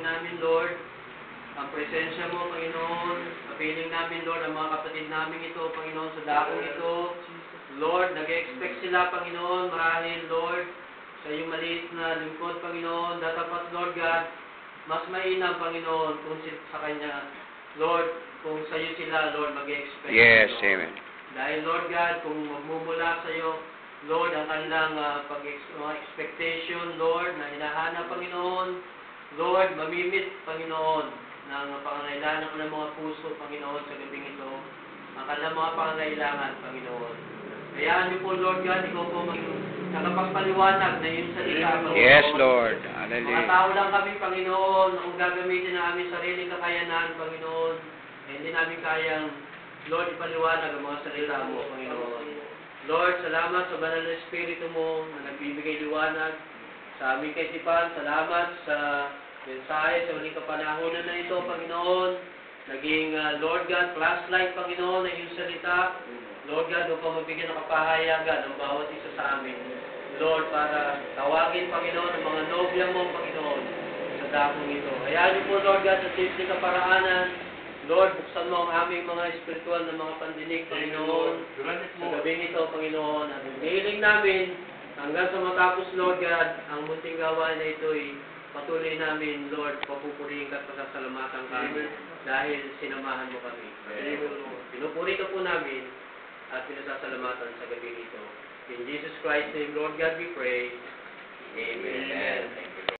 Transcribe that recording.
namin, Lord, ang presensya mo, Panginoon. Kapiling namin, Lord, ang mga kapatid namin ito, Panginoon, sa dakong ito. Lord, nag-expect sila, Panginoon, marahil, Lord, sa iyong maliit na lingkod, Panginoon. Datapat, Lord God, mas mainam, Panginoon, kung sa Kanya, Lord, kung sa iyo sila, Lord, mag-expect. Yes, Panginoon. amen. Dahil, Lord God, kung magmumula sa iyo, Lord, ang kanilang mga expectation, Lord, na hinahanap, Panginoon, Lord, mamimit, Panginoon, ng pangangailangan ng kanilang mga puso, Panginoon, sa gabing ito, ang kanilang mga pangangailangan, Panginoon. Hayaan niyo po, Lord God, ikaw po maging nakapagpaliwanag na yung salita, Panginoon. Yes, Lord. Mga Hallelujah. tao lang kami, Panginoon, kung gagamitin na aming sariling kakayanan, Panginoon, hindi namin kayang, Lord, ipaliwanag ang mga salita mo, Panginoon. Lord, salamat sa banal na Espiritu mo na nagbibigay liwanag sa aming kaisipan. Salamat sa mensahe sa uling kapanahonan na ito, Panginoon. Naging, Lord God, flashlight, Panginoon, na iyong salita. Lord God, upang mabigyan ng kapahayagan ng bawat isa sa amin. Lord, para tawagin, Panginoon, ang mga nobya mo, Panginoon, sa dakong ito. Hayaan niyo po, Lord God, sa simple kaparaanan, Lord, buksan mo ang aming mga espiritual na mga pandinig, Panginoon, sa gabing ito, Panginoon, at hinihiling namin hanggang sa matapos, Lord God, ang munting gawain na ito'y patuloy namin, Lord, papupurihin ka at pasasalamatan kami dahil sinamahan mo kami. Pinupuri ka po namin at pinasasalamatan sa gabing ito. In Jesus Christ's name, Lord God, we pray. Amen.